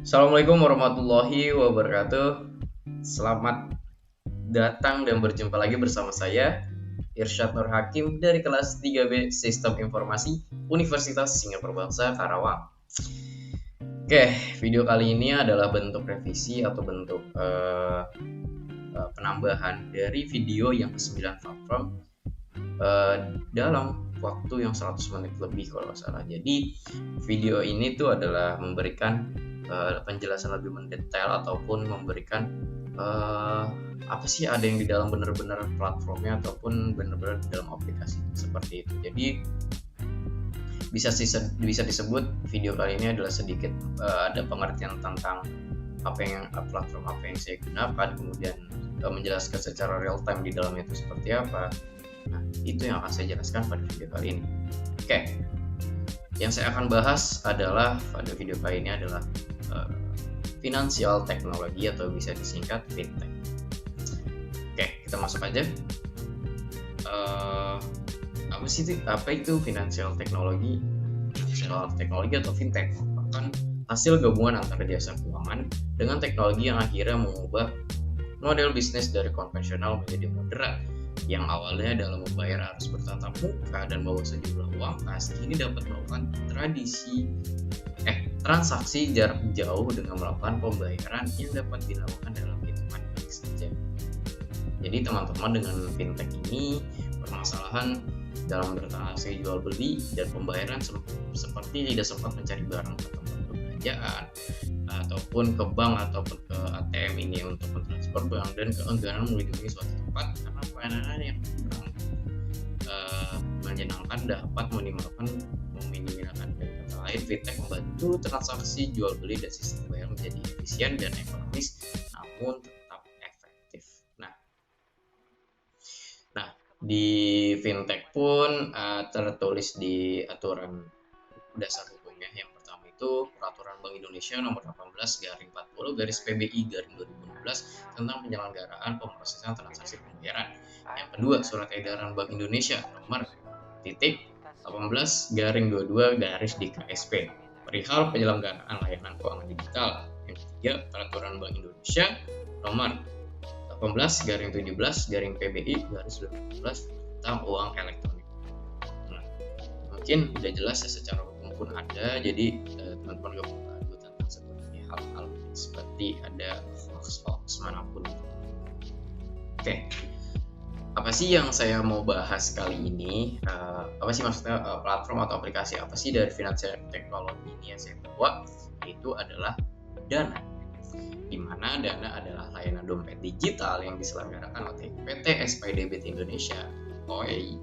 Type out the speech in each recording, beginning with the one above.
Assalamualaikum warahmatullahi wabarakatuh. Selamat datang dan berjumpa lagi bersama saya Irsyad Nur Hakim dari kelas 3B Sistem Informasi Universitas Singapura Bangsa Karawang. Oke, video kali ini adalah bentuk revisi atau bentuk penambahan dari video yang ke-9 platform dalam waktu yang 100 menit lebih kalau nggak salah. Jadi video ini tuh adalah memberikan penjelasan lebih mendetail ataupun memberikan apa sih ada yang di dalam benar-benar platformnya ataupun benar-benar di dalam aplikasi seperti itu. Jadi bisa disebut video kali ini adalah sedikit ada pengertian tentang platform apa yang saya gunakan, kemudian menjelaskan secara real time di dalamnya itu seperti apa. Nah, itu yang akan saya jelaskan pada video kali ini. Oke, yang saya akan bahas adalah pada video kali ini adalah financial technology atau bisa disingkat fintech. Oke, kita masuk aja. Apa itu financial technology? Financial technology atau fintech merupakan hasil gabungan antara jasa keuangan dengan teknologi yang akhirnya mengubah model bisnis dari konvensional menjadi moderat, yang awalnya dalam membayar harus bertatap muka dan bawa sejumlah uang kas, kini dapat melakukan transaksi jarak jauh dengan melakukan pembayaran yang dapat dilakukan dalam hitungan detik saja. Jadi teman-teman, dengan fintech ini permasalahan dalam bertransaksi jual beli dan pembayaran seperti tidak sempat mencari barang ke tempat perbelanjaan ataupun ke bank ataupun ke ATM ini untuk mentransfer barang, dan keengganan mengunjungi suatu tempat karena pelayanan yang kurang menyenangkan dapat meminimalkan. Dan kata lain, fintech membantu transaksi jual beli dan sistem bayar menjadi efisien dan ekonomis namun tetap efektif. Nah, di fintech pun tertulis di aturan dasar hukumnya. Yang pertama itu Peraturan Bank Indonesia nomor 18/40/PBI/2016 tentang penyelenggaraan pemrosesan transaksi pembayaran. Yang kedua, Surat Edaran Bank Indonesia nomor 18/22/DKSP perihal penyelenggaraan layanan keuangan digital. Yang ketiga, Peraturan Bank Indonesia nomor 18/17/PBI/2012 tentang uang elektronik. Nah, mungkin udah jelas ya, secara hukum pun ada, jadi teman-teman gak perlu ragu tentang seperti hal-hal seperti ada hoax manapun. Oke, apa sih yang saya mau bahas kali ini? Apa sih maksudnya platform atau aplikasi apa sih dari financial technology ini yang saya bawa? Itu adalah Dana, di mana Dana adalah layanan dompet digital yang diselenggarakan oleh PT SPDB Indonesia (OEI),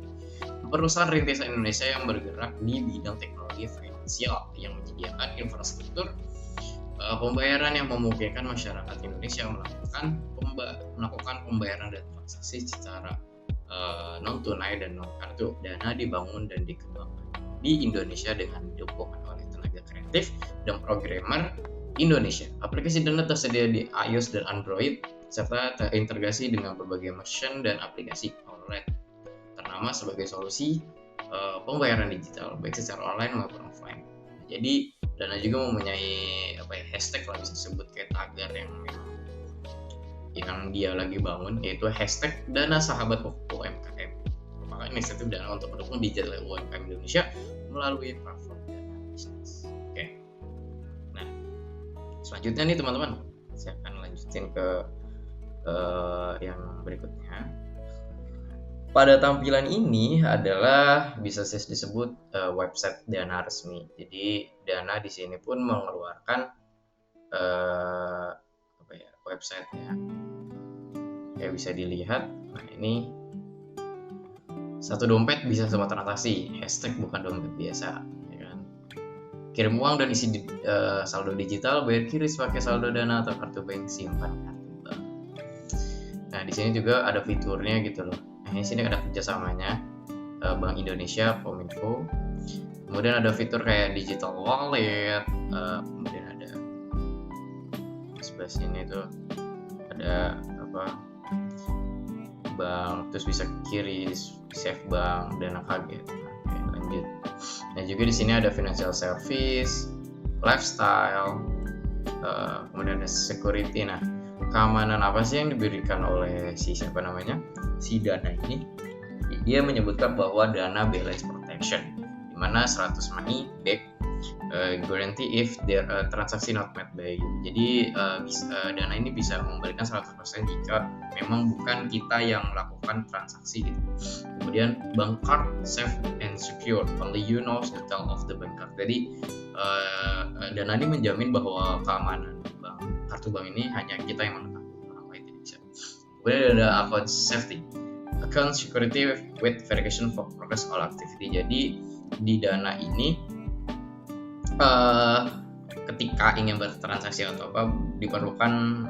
perusahaan rintisan Indonesia yang bergerak di bidang teknologi finansial yang menyediakan infrastruktur pembayaran yang memungkinkan masyarakat Indonesia melakukan pembayaran dan transaksi secara non tunai dan non kartu. Dana dibangun dan dikembangkan di Indonesia dengan dukungan oleh tenaga kreatif dan programmer Indonesia. Aplikasi Dana tersedia di iOS dan Android serta terintegrasi dengan berbagai merchant dan aplikasi outlet ternama sebagai solusi pembayaran digital baik secara online maupun offline. Jadi Dana juga mempunyai hashtag lah, bisa disebut kayak tagar yang dia lagi bangun, yaitu hashtag Dana Sahabat UMKM. Merupakan inisiatif Dana untuk mendukung digital UMKM Indonesia melalui platform Dana Bisnis. Oke. Nah, selanjutnya nih teman-teman, saya akan lanjutin ke yang berikutnya. Pada tampilan ini adalah bisa disebut website Dana resmi. Jadi Dana di sini pun mengeluarkan websitenya. Ya, bisa dilihat. Nah, ini satu dompet bisa semua transaksi. Hashtag bukan dompet biasa. Kirim uang dan isi saldo digital, bayar QRIS pakai saldo Dana atau kartu bank, simpan kartu bank. Nah, di sini juga ada fiturnya gitu loh. Nah, di sini ada kerjasamanya Bank Indonesia, Kominfo. Kemudian ada fitur kayak digital wallet. Kemudian ada sebelah sini tuh ada bank, terus bisa QRIS, save bank, Dana kaget. Oke, lanjut. Nah, juga di sini ada financial service, lifestyle, kemudian ada security. Nah, keamanan apa sih yang diberikan oleh si Dana ini? Dia menyebutkan bahwa dana balance protection, di mana 100 money back guarantee if their transaksi not met by you. Jadi dana ini bisa mengembalikan 100% jika memang bukan kita yang melakukan transaksi gitu. Kemudian bank card safe and secure, only you knows the detail of the bank card. Jadi dana ini menjamin bahwa keamanan kartu bank ini hanya kita yang mengetahui, orang lain tidak bisa. Kemudian ada account safety, account security with verification for progress all activity. Jadi di dana ini ketika ingin bertransaksi atau apa diperlukan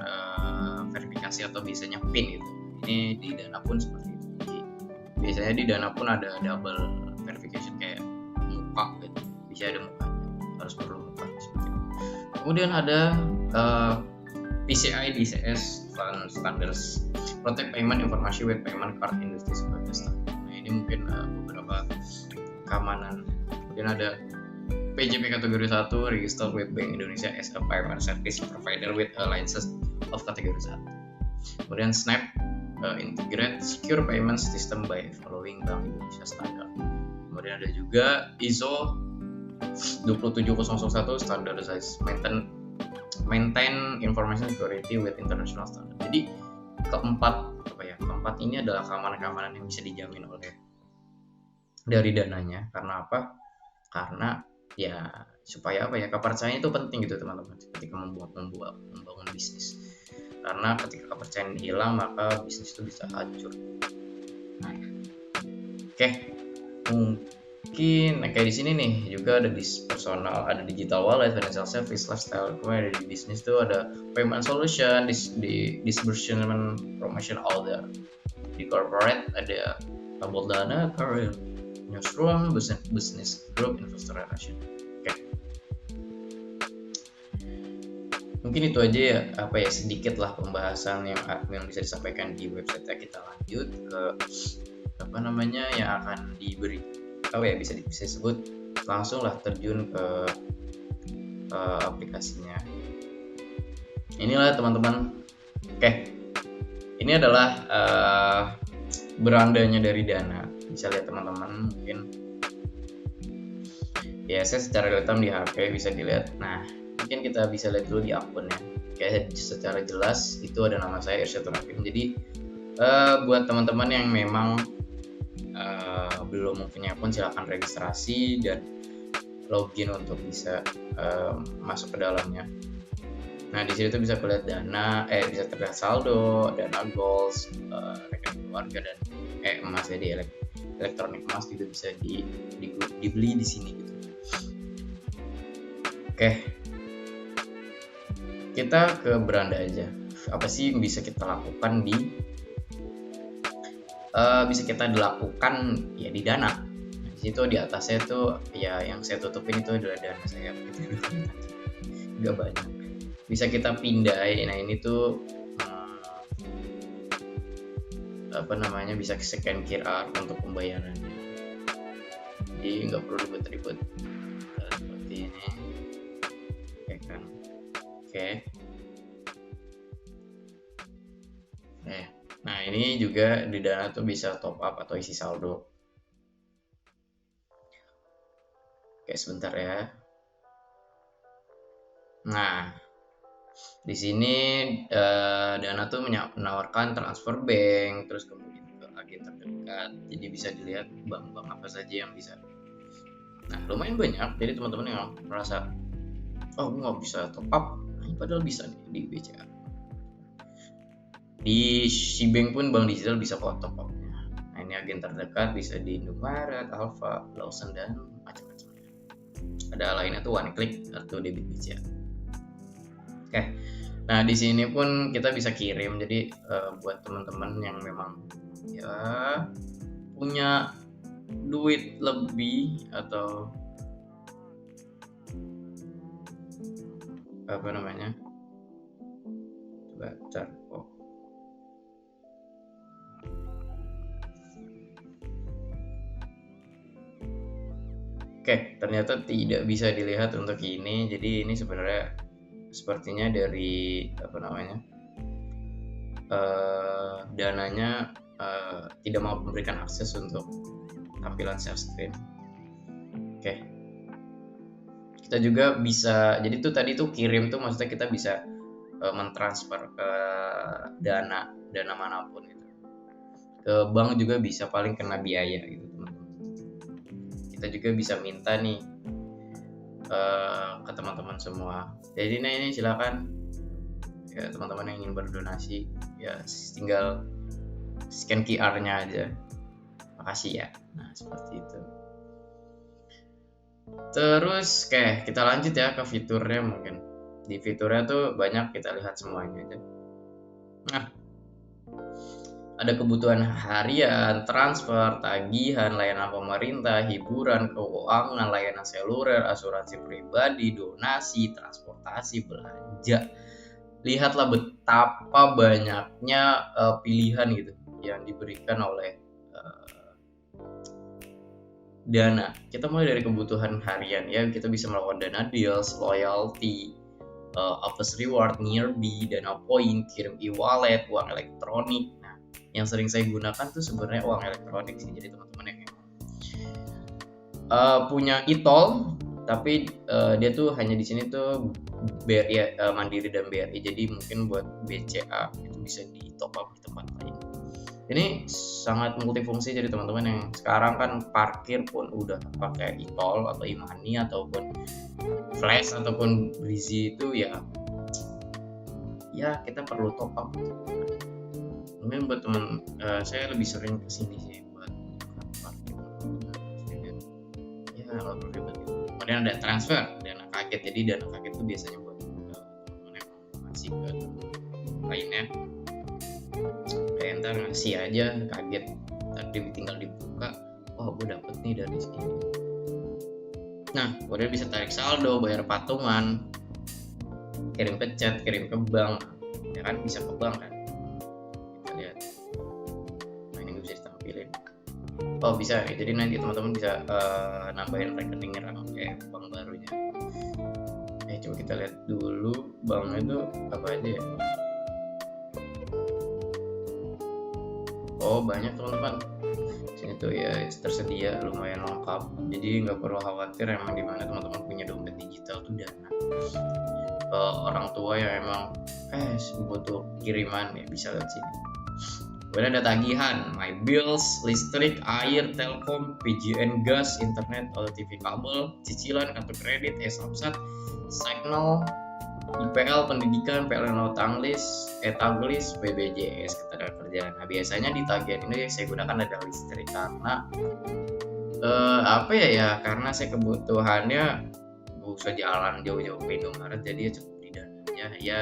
verifikasi atau biasanya PIN gitu. Ini di dana pun seperti itu. Jadi, biasanya di dana pun ada double verification kayak muka gitu. Bisa ada mukanya, harus perlu muka seperti itu. Kemudian ada PCI DCS standards, protect payment information with payment card industry sebagai standar. Nah, ini mungkin beberapa keamanan. Kemudian ada PJP kategori 1 registered with Bank Indonesia as a payment service provider with a license of kategori 1. Kemudian SNAP integrate secure payment system by following Bank Indonesia standard. Kemudian ada juga ISO 27001 standardized maintain information security with international standard. Jadi keempat ini adalah keamanan yang bisa dijamin oleh dari dananya. Karena apa? Karena ya supaya kepercayaan itu penting gitu teman-teman ketika membangun bisnis. Karena ketika kepercayaan hilang maka bisnis itu bisa hancur. Nah, mungkin kayak di sini nih juga ada personal, ada digital wallet, financial service, lifestyle. Kemudian ada di bisnis tuh ada payment solution, di disbursement, promotion order. Di corporate ada tabel dana, career, newsroom, business group, investor relation. Mungkin itu aja ya, sedikit lah pembahasan yang bisa disampaikan di website. Kita lanjut ke yang akan diberi bisa disebut langsung lah terjun ke aplikasinya. Inilah teman-teman. Ini adalah berandanya dari Dana. Bisa lihat teman-teman, mungkin ya saya secara real time di HP bisa dilihat. Nah, mungkin kita bisa lihat dulu di akunnya. Secara jelas itu ada nama saya Irsyad Rafim. Jadi buat teman-teman yang memang belum mempunyai akun, silakan registrasi dan login untuk bisa masuk ke dalamnya. Nah, di situ bisa terlihat bisa terlihat saldo, dana goals, rekening keluarga dan emas. Jadi elektronik emas juga bisa dibeli di sini gitu. Kita ke beranda aja. Apa sih yang bisa kita lakukan ya di Dana. Di situ di atasnya tuh ya yang saya tutupin itu adalah dana saya gitu. Gak banyak. Bisa kita pindahin. Nah, ini tuh bisa scan QR untuk pembayarannya. Jadi nggak perlu ribet-ribet seperti ini, ya kan? Nah, ini juga di Dana tuh bisa top up atau isi saldo. Sebentar ya. Nah, di sini Dana tuh menawarkan transfer bank, terus kemudian ke agen terdekat. Jadi bisa dilihat bank-bank apa saja yang bisa. Nah, lumayan banyak. Jadi teman-teman yang merasa gue nggak bisa top up, padahal bisa nih di BCA. Di Sibank pun bank digital bisa top up-nya. Nah, ini agen terdekat bisa di Indomaret, Alfa, Lawson dan macam-macam. Ada lainnya tuh one click atau debit BCA. Nah, di sini pun kita bisa kirim. Jadi buat teman-teman yang memang ya punya duit lebih atau ternyata tidak bisa dilihat untuk ini. Jadi ini sebenarnya sepertinya dari dananya tidak mau memberikan akses untuk tampilan share screen. Oke. Kita juga bisa, jadi tuh tadi tuh kirim tuh maksudnya kita bisa mentransfer ke dana manapun gitu. Ke bank juga bisa, paling kena biaya gitu teman-teman. Kita juga bisa minta nih ke teman-teman semua. Jadi nah ini silakan ya teman-teman yang ingin berdonasi ya tinggal scan QR-nya aja. Makasih ya. Nah seperti itu. Terus kita lanjut ya ke fiturnya mungkin. Di fiturnya tuh banyak, kita lihat semuanya aja. Nah, ada kebutuhan harian, transfer, tagihan, layanan pemerintah, hiburan, keuangan, layanan seluler, asuransi pribadi, donasi, transportasi, belanja. Lihatlah betapa banyaknya pilihan gitu yang diberikan oleh Dana. Kita mulai dari kebutuhan harian ya, kita bisa melakukan Dana Deals, loyalty, Office Reward, Nearby, Dana Point, kirim e-wallet, uang elektronik. Nah, yang sering saya gunakan tuh sebenarnya uang elektronik sih. Jadi teman-teman yang punya e-tol, tapi dia tuh hanya di sini tuh BRI, Mandiri dan BRI. Jadi mungkin buat BCA itu bisa di top up di tempat lain. Ini sangat multifungsi, jadi teman-teman yang sekarang kan parkir pun udah pakai e-tol atau e-money ataupun flash ataupun Breezy itu ya kita perlu top up. Mungkin buat teman saya lebih sering kesini sih buat parkir. Ya nggak perlu ribet gitu. Kemudian ada transfer, dana kaget. Jadi dana kaget itu biasanya buat teman-teman yang mau ngasih ke lainnya. Kayak ntar ngasih aja kaget, tadi tinggal dibuka, gue dapet nih dari sini. Nah kemudian bisa tarik saldo, bayar patungan, kirim ke chat, kirim ke bank, ya kan bisa ke bank kan. Kita lihat, nah ini bisa ditampilin. Bisa, jadi nanti teman-teman bisa nambahin rekening kayak bank barunya. Coba kita lihat dulu banknya itu apa aja ya. Banyak teman-teman. Sini tuh ya tersedia lumayan lengkap. Jadi nggak perlu khawatir emang dimana teman-teman punya dompet digital tuh Dana. Orang tua yang emang butuh kiriman ya bisa lihat sini. Kemudian ada tagihan, my bills, listrik, air, telkom, PGN gas, internet, atau TV kabel, cicilan, kartu kredit, Samsat, Signal, IPL pendidikan, PLN Tanglis, Etaglis, BPJS ketenagakerjaan. Nah biasanya di tagihan ini saya gunakan ada listrik karena karena saya kebutuhannya usah jalan jauh-jauh ke Indomaret, jadi cukup di dananya ya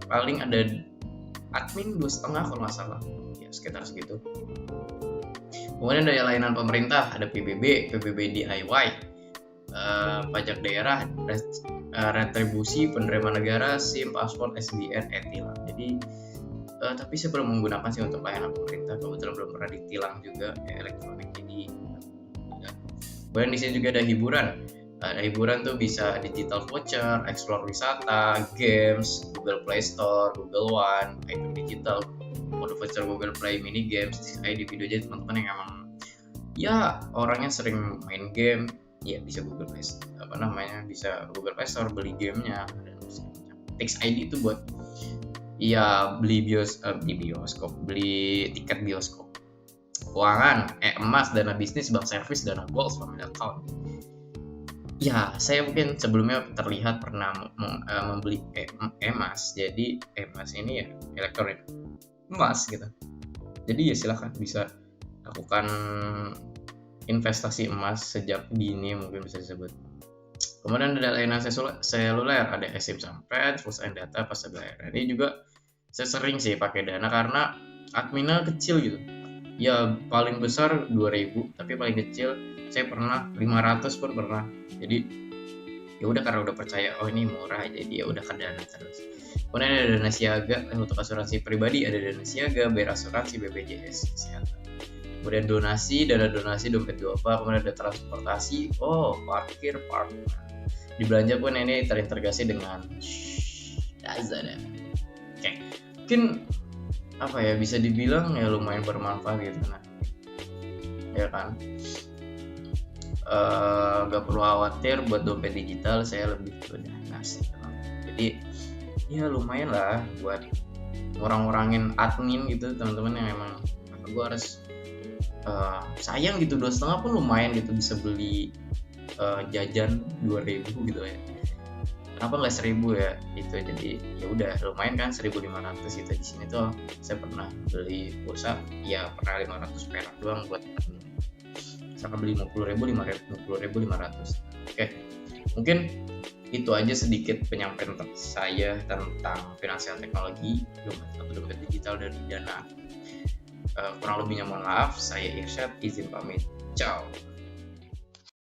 paling ada admin 2,5 kalau nggak salah ya, sekitar segitu. Kemudian ada layanan pemerintah, ada PBB DIY, pajak daerah, retribusi, penerimaan negara, SIM, paspor, SBN, e-tilang. Jadi tapi saya belum menggunakan sih untuk layanan pemerintah, kebetulan belum pernah ditilang juga elektronik. Jadi kemudian di sini juga ada hiburan. Ada hiburan tuh bisa digital voucher, explore wisata, games, Google Play Store, Google One, item digital, mode voucher Google Play, mini games. Kayak di video aja teman-teman yang emang ya orangnya sering main game, ya bisa Google Play bisa Google Play Store beli gamenya dan macam. Tix ID itu buat ya beli bioskop, beli tiket bioskop. Keuangan, emas, dana bisnis, bank servis, dana goals, family account. Ya saya mungkin sebelumnya terlihat pernah membeli emas. Jadi emas ini ya elektronik emas gitu. Jadi ya silahkan bisa lakukan investasi emas sejak dini, mungkin bisa disebut. Kemudian ada layanan seluler, ada eSIM Sampet, Full Line Data, Pasta Bayar. Ini juga saya sering sih pakai Dana karena adminnya kecil gitu. Ya paling besar 2.000, tapi paling kecil saya pernah 500 pun pernah. Jadi ya udah karena udah percaya ini murah, jadi ya udah ke Dana terus. Kemudian ada dana siaga untuk asuransi pribadi, ada dana siaga, bayar asuransi, BPJS kesehatan. Kemudian dana donasi dompet duafa, kemudian ada transportasi, parkir. Di belanja pun ini terintegrasi dengan Lazada. Oke, mungkin apa ya, bisa dibilang ya lumayan bermanfaat gitu. Nah, ya kan, nggak perlu khawatir buat dompet digital, saya lebih udah ngasih. Jadi ya lumayan lah buat ngurang-ngurangin admin gitu teman-teman, yang emang gue harus sayang gitu, 2,5 pun lumayan gitu, bisa beli jajan 2.000 gitu ya, kenapa nggak 1.000 ya itu. Jadi ya udah lumayan kan, 1.500 gitu. Di sini tuh saya pernah beli pulsa ya, pernah 500 perak doang buat admin, misalkan beli 50.000 Oke, mungkin itu aja sedikit penyampaian saya tentang finansial teknologi, dompet digital dari Dana. Kurang lebihnya mohon maaf. Saya Irsyad, izin pamit. Ciao.